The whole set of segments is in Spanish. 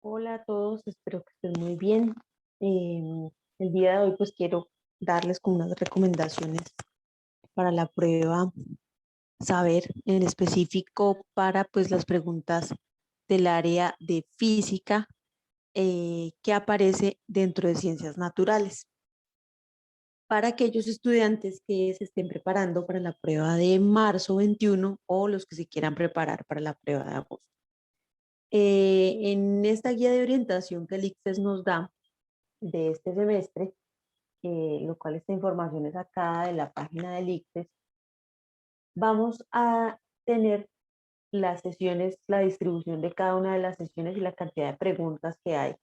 Hola a todos, espero que estén muy bien. El día de hoy pues quiero darles como unas recomendaciones para la prueba saber en específico para pues las preguntas del área de física que aparece dentro de ciencias naturales. Para aquellos estudiantes que se estén preparando para la prueba de marzo 21 o los que se quieran preparar para la prueba de agosto. En esta guía de orientación que el ICFES nos da de este semestre, lo cual esta información es sacada de la página del ICFES, vamos a tener las sesiones, la distribución de cada una de las sesiones y la cantidad de preguntas que hay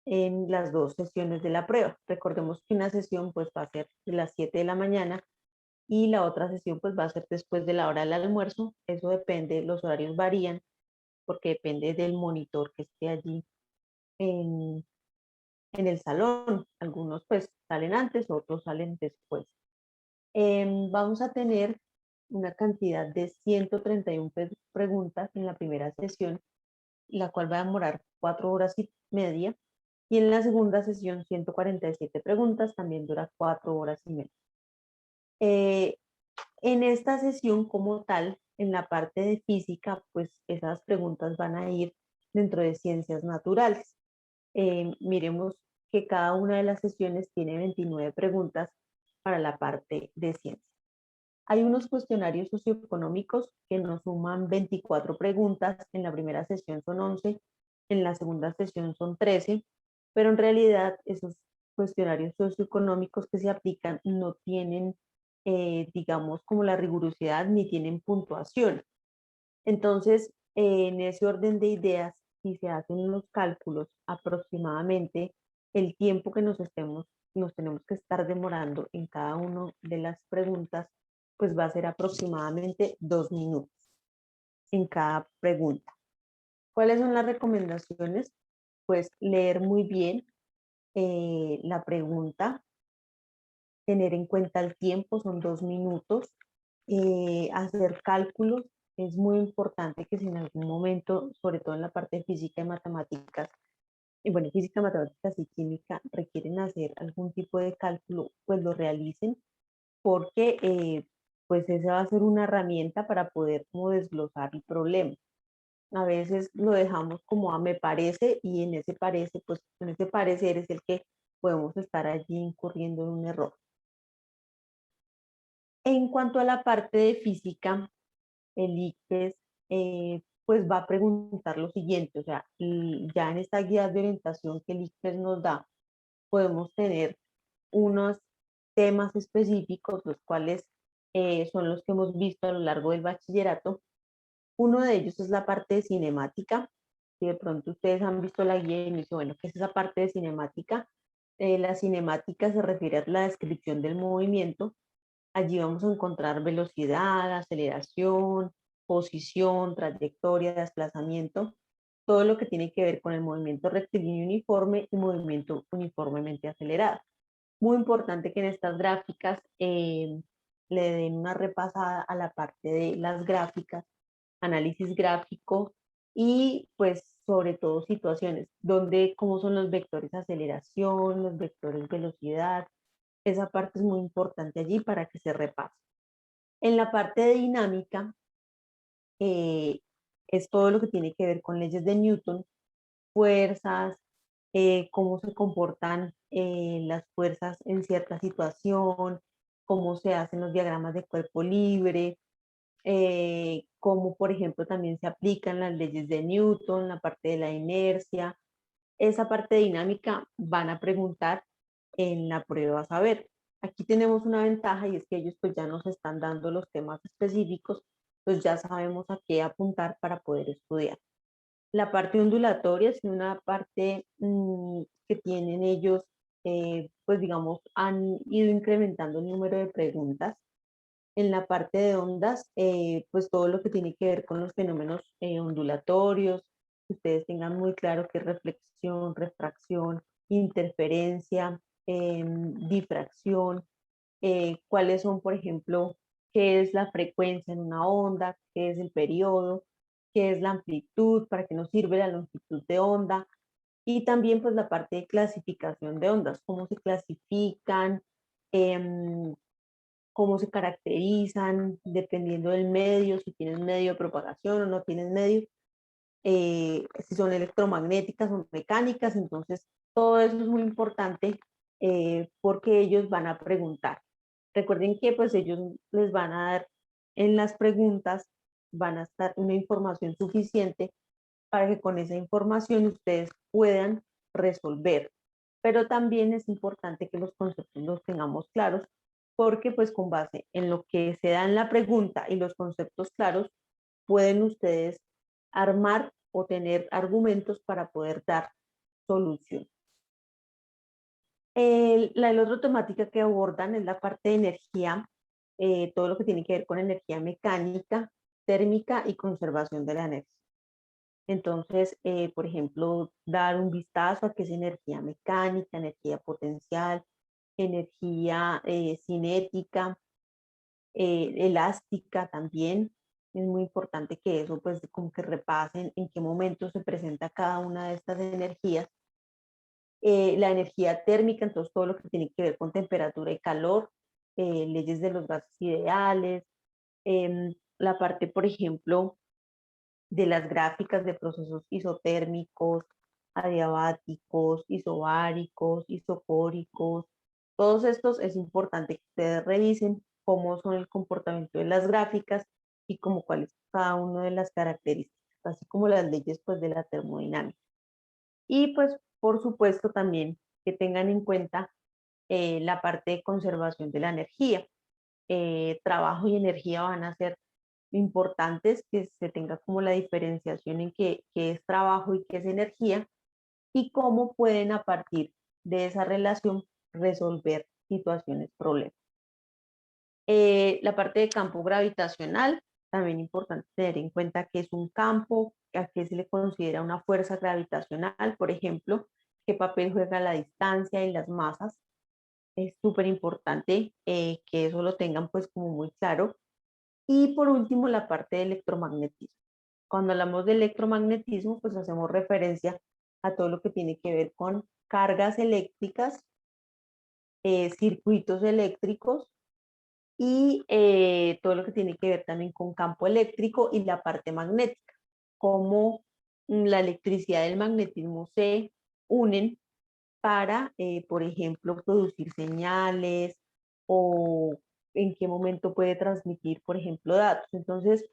en las dos sesiones de la prueba. Recordemos que una sesión pues va a ser de las 7 de la mañana y la otra sesión pues va a ser después de la hora del almuerzo. Eso depende, los horarios varían porque depende del monitor que esté allí en, en el salón. Algunos pues salen antes, otros salen después. Vamos a tener una cantidad de 131 preguntas en la primera sesión, la cual va a demorar 4 horas y media. Y en la segunda sesión, 147 preguntas, también dura 4 horas y media. Eh, en esta sesión como tal, en la parte de física, pues esas preguntas van a ir dentro de ciencias naturales. Miremos que cada una de las sesiones tiene 29 preguntas para la parte de ciencia. Hay unos cuestionarios socioeconómicos que nos suman 24 preguntas, en la primera sesión son 11, en la segunda sesión son 13, pero en realidad esos cuestionarios socioeconómicos que se aplican no tienen, digamos, como la rigurosidad ni tienen puntuación. Entonces, en ese orden de ideas, si se hacen los cálculos, aproximadamente el tiempo que nos tenemos que estar demorando en cada una de las preguntas, pues va a ser aproximadamente 2 minutos en cada pregunta. ¿Cuáles son las recomendaciones? Pues leer muy bien la pregunta, tener en cuenta el tiempo, son 2 minutos, hacer cálculos. Es muy importante que si en algún momento, sobre todo en la parte de física y matemáticas, y bueno, física, matemáticas y química requieren hacer algún tipo de cálculo, pues lo realicen, porque pues esa va a ser una herramienta para poder como desglosar el problema. A veces lo dejamos como a me parece y en ese parece, pues en ese parecer es el que podemos estar allí incurriendo en un error. En cuanto a la parte de física, el ICFES pues va a preguntar lo siguiente, o sea, ya en esta guía de orientación que el ICFES nos da, podemos tener unos temas específicos, los cuales son los que hemos visto a lo largo del bachillerato. Uno de ellos es la parte de cinemática. Si de pronto ustedes han visto la guía y me dicen, bueno, ¿qué es esa parte de cinemática? La cinemática se refiere a la descripción del movimiento. Allí vamos a encontrar velocidad, aceleración, posición, trayectoria, desplazamiento, todo lo que tiene que ver con el movimiento rectilíneo uniforme y movimiento uniformemente acelerado. Muy importante que en estas gráficas le den una repasada a la parte de las gráficas, análisis gráfico y pues sobre todo situaciones donde cómo son los vectores aceleración, los vectores velocidad. Esa parte es muy importante allí para que se repase. En la parte de dinámica, eh, es todo lo que tiene que ver con leyes de Newton, fuerzas, cómo se comportan las fuerzas en cierta situación, cómo se hacen los diagramas de cuerpo libre, cómo, por ejemplo, también se aplican las leyes de Newton, la parte de la inercia. Esa parte dinámica van a preguntar en la prueba a saber. Aquí tenemos una ventaja y es que ellos pues ya nos están dando los temas específicos, pues ya sabemos a qué apuntar para poder estudiar. La parte ondulatoria es una parte que tienen ellos, pues digamos, han ido incrementando el número de preguntas. En la parte de ondas, pues todo lo que tiene que ver con los fenómenos ondulatorios, que ustedes tengan muy claro qué es reflexión, refracción, interferencia, difracción, cuáles son, por ejemplo, qué es la frecuencia en una onda, qué es el periodo, qué es la amplitud, para qué nos sirve la longitud de onda. Y también pues la parte de clasificación de ondas, cómo se clasifican, em, cómo se caracterizan, dependiendo del medio, si tienen medio de propagación o no tienen medio, si son electromagnéticas o mecánicas. Entonces todo eso es muy importante porque ellos van a preguntar. Recuerden que pues ellos les van a dar en las preguntas, van a estar una información suficiente para que con esa información ustedes puedan resolver. Pero también es importante que los conceptos los tengamos claros, porque pues con base en lo que se da en la pregunta y los conceptos claros, pueden ustedes armar o tener argumentos para poder dar solución. La otra temática que abordan es la parte de energía, todo lo que tiene que ver con energía mecánica, térmica y conservación de la energía. Entonces, por ejemplo, dar un vistazo a qué es energía mecánica, energía potencial, energía cinética, elástica también. Es muy importante que eso, pues, como que repasen en qué momento se presenta cada una de estas energías. La energía térmica, entonces todo lo que tiene que ver con temperatura y calor, leyes de los gases ideales, la parte, por ejemplo, de las gráficas de procesos isotérmicos, adiabáticos, isobáricos, isocóricos. Todos estos es importante que ustedes revisen cómo son el comportamiento de las gráficas y como cuál es cada una de las características, así como las leyes pues de la termodinámica. Y pues por supuesto también que tengan en cuenta la parte de conservación de la energía. Trabajo y energía van a ser importantes, que se tenga como la diferenciación en qué es trabajo y qué es energía, y cómo pueden a partir de esa relación resolver situaciones, problemas. La parte de campo gravitacional, también importante tener en cuenta que es un campo, a qué se le considera una fuerza gravitacional, por ejemplo, qué papel juega la distancia y las masas. Es súper importante que eso lo tengan pues como muy claro. Y por último, la parte de electromagnetismo. Cuando hablamos de electromagnetismo, pues hacemos referencia a todo lo que tiene que ver con cargas eléctricas, circuitos eléctricos y todo lo que tiene que ver también con campo eléctrico y la parte magnética, cómo la electricidad y el magnetismo se unen para, por ejemplo, producir señales o en qué momento puede transmitir, por ejemplo, datos. Entonces,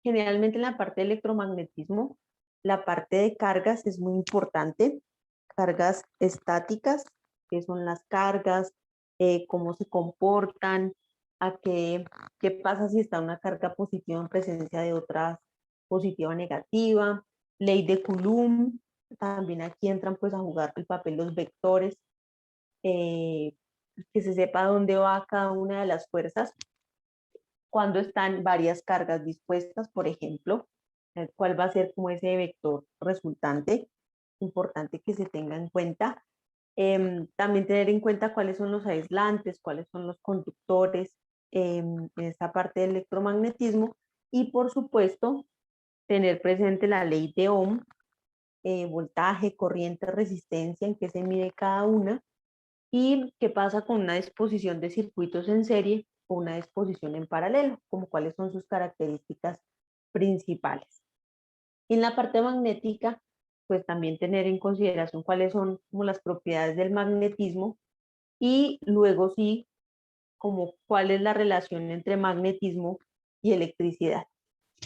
generalmente en la parte de electromagnetismo, la parte de cargas es muy importante, cargas estáticas, que son las cargas, cómo se comportan, a qué pasa si está una carga positiva en presencia de otra positiva o negativa, ley de Coulomb, también aquí entran pues a jugar el papel los vectores, eh, que se sepa dónde va cada una de las fuerzas, cuando están varias cargas dispuestas, por ejemplo, cuál va a ser como ese vector resultante, importante que se tenga en cuenta. También tener en cuenta cuáles son los aislantes, cuáles son los conductores en esta parte del electromagnetismo y por supuesto tener presente la ley de Ohm, voltaje, corriente, resistencia, en qué se mide cada una y qué pasa con una disposición de circuitos en serie o una disposición en paralelo, como cuáles son sus características principales. En la parte magnética, pues también tener en consideración cuáles son como las propiedades del magnetismo y luego sí, como cuál es la relación entre magnetismo y electricidad.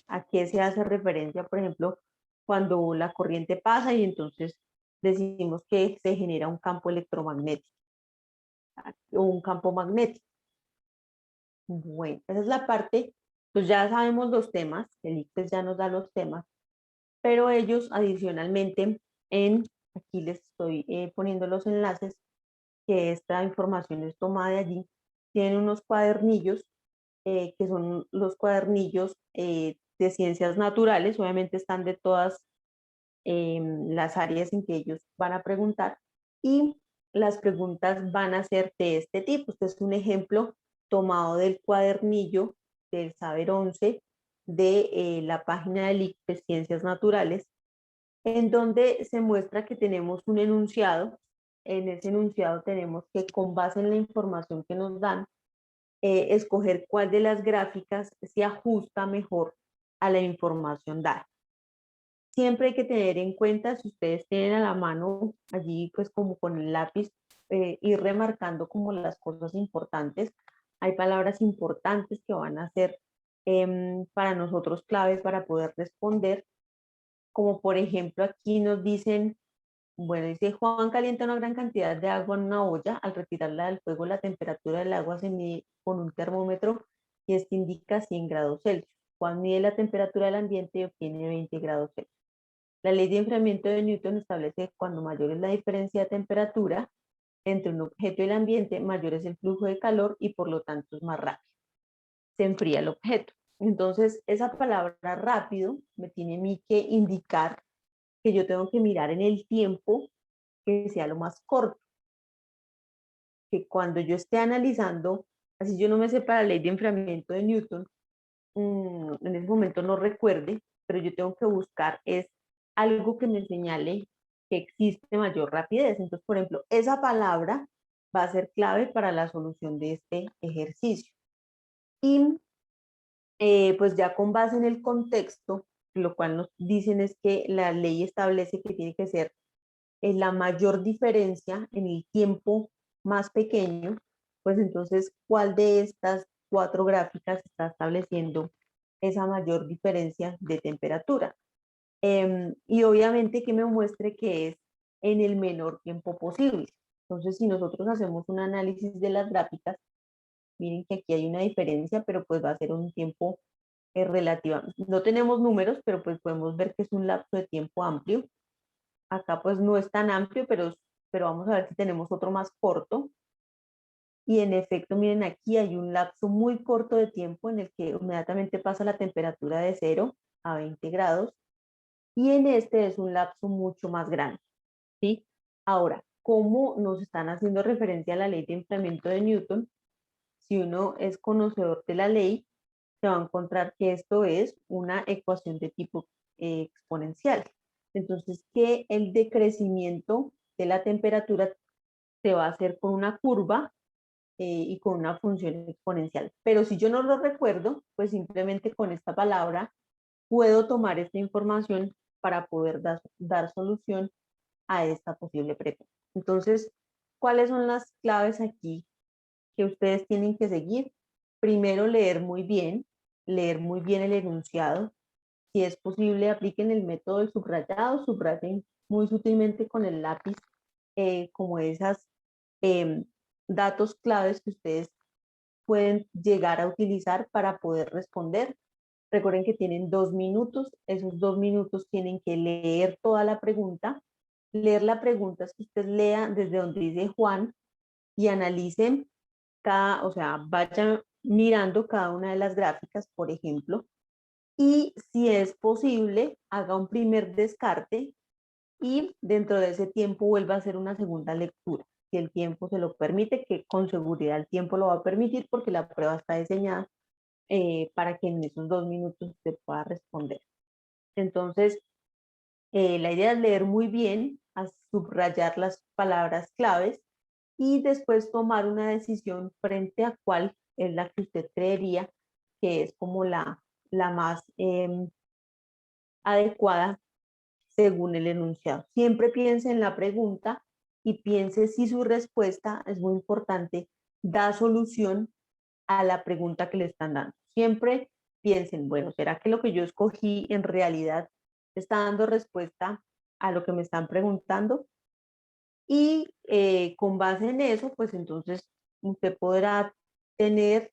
¿A qué se hace referencia, por ejemplo, cuando la corriente pasa y entonces decimos que se genera un campo electromagnético o un campo magnético? Bueno, esa es la parte, pues ya sabemos los temas, el ICFES ya nos da los temas, pero ellos adicionalmente aquí les estoy poniendo los enlaces, que esta información es tomada de allí, tienen unos cuadernillos, que son los cuadernillos de ciencias naturales, obviamente están de todas las áreas en que ellos van a preguntar y las preguntas van a ser de este tipo. Este es un ejemplo tomado del cuadernillo del Saber 11 de la página del ICFES Ciencias Naturales, en donde se muestra que tenemos un enunciado. En ese enunciado tenemos que, con base en la información que nos dan, escoger cuál de las gráficas se ajusta mejor a la información dada. Siempre hay que tener en cuenta, si ustedes tienen a la mano allí, pues como con el lápiz, ir remarcando como las cosas importantes. Hay palabras importantes que van a ser para nosotros claves para poder responder, como por ejemplo aquí nos dicen, bueno, dice Juan calienta una gran cantidad de agua en una olla. Al retirarla del fuego, la temperatura del agua se mide con un termómetro y este indica 100 grados Celsius. Juan mide la temperatura del ambiente y obtiene 20 grados Celsius. La ley de enfriamiento de Newton establece que cuando mayor es la diferencia de temperatura entre un objeto y el ambiente, mayor es el flujo de calor y por lo tanto es más rápido. Se enfría el objeto. Entonces, esa palabra rápido me tiene a mí que indicar que yo tengo que mirar en el tiempo que sea lo más corto. Que cuando yo esté analizando, así yo no me sepa la ley de enfriamiento de Newton, en ese momento no recuerde, pero yo tengo que buscar es algo que me señale que existe mayor rapidez. Entonces, por ejemplo, esa palabra va a ser clave para la solución de este ejercicio. Y pues ya con base en el contexto, lo cual nos dicen es que la ley establece que tiene que ser la mayor diferencia en el tiempo más pequeño, pues entonces, ¿cuál de estas 4 gráficas está estableciendo esa mayor diferencia de temperatura? Y obviamente que me muestre que es en el menor tiempo posible. Entonces, si nosotros hacemos un análisis de las gráficas, miren que aquí hay una diferencia, pero pues va a ser un tiempo relativo. No tenemos números, pero pues podemos ver que es un lapso de tiempo amplio. Acá pues no es tan amplio, pero vamos a ver si tenemos otro más corto. Y en efecto, miren, aquí hay un lapso muy corto de tiempo en el que inmediatamente pasa la temperatura de 0 a 20 grados. Y en este es un lapso mucho más grande, ¿sí? Ahora, ¿cómo nos están haciendo referencia a la ley de enfriamiento de Newton? Si uno es conocedor de la ley, se va a encontrar que esto es una ecuación de tipo exponencial. Entonces, que el decrecimiento de la temperatura se va a hacer con una curva y con una función exponencial. Pero si yo no lo recuerdo, pues simplemente con esta palabra puedo tomar esta información para poder dar solución a esta posible pregunta. Entonces, ¿cuáles son las claves aquí que ustedes tienen que seguir? Primero, leer muy bien el enunciado. Si es posible, apliquen el método del subrayado, subrayen muy sutilmente con el lápiz como esas datos claves que ustedes pueden llegar a utilizar para poder responder. Recuerden que tienen 2 minutos, esos 2 minutos tienen que leer toda la pregunta. Leer la pregunta es que usted lea desde donde dice Juan y analicen o sea, vayan mirando cada una de las gráficas, por ejemplo, y si es posible, haga un primer descarte y dentro de ese tiempo vuelva a hacer una segunda lectura, si el tiempo se lo permite, que con seguridad el tiempo lo va a permitir porque la prueba está diseñada para que en esos 2 minutos usted pueda responder. Entonces, la idea es leer muy bien, a subrayar las palabras claves y después tomar una decisión frente a cuál es la que usted creería que es como la más adecuada según el enunciado. Siempre piense en la pregunta y piense si su respuesta, es muy importante, da solución a la pregunta que le están dando. Siempre piensen, bueno, ¿será que lo que yo escogí en realidad está dando respuesta a lo que me están preguntando? Y con base en eso, pues entonces usted podrá tener,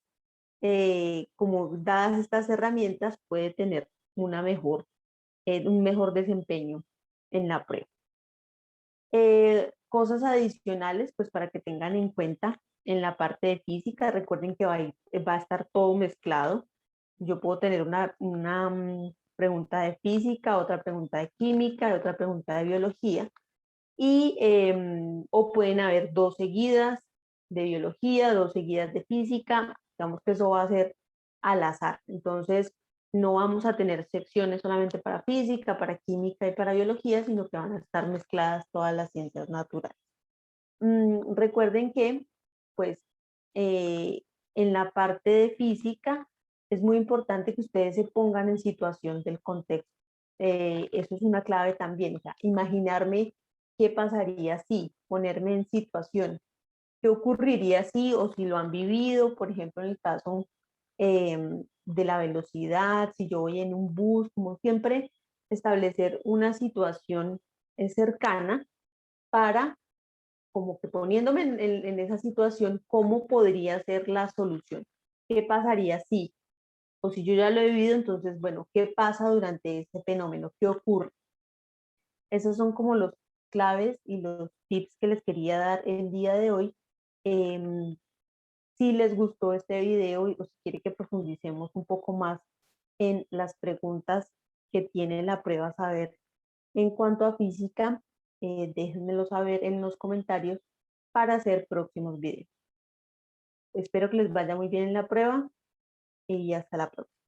como dadas estas herramientas, puede tener un mejor desempeño en la prueba. Cosas adicionales, pues para que tengan en cuenta en la parte de física, recuerden que va a estar todo mezclado. Yo puedo tener una pregunta de física, otra pregunta de química, otra pregunta de biología, y o pueden haber 2 seguidas de biología, 2 seguidas de física, digamos que eso va a ser al azar. Entonces, no vamos a tener secciones solamente para física, para química y para biología, sino que van a estar mezcladas todas las ciencias naturales. Recuerden que, pues, eh, en la parte de física es muy importante que ustedes se pongan en situación del contexto. Eso es una clave también, o sea, imaginarme qué pasaría si, ponerme en situación, qué ocurriría si o si lo han vivido, por ejemplo, en el caso de la velocidad, si yo voy en un bus, como siempre, establecer una situación cercana para como que poniéndome en esa situación, ¿cómo podría ser la solución? ¿Qué pasaría si? O si yo ya lo he vivido, entonces, bueno, ¿qué pasa durante este fenómeno? ¿Qué ocurre? Esos son como los claves y los tips que les quería dar el día de hoy. Em, si les gustó este video o si quiere que profundicemos un poco más en las preguntas que tiene la prueba saber en cuanto a física, déjenmelo saber en los comentarios para hacer próximos videos. Espero que les vaya muy bien en la prueba y hasta la próxima.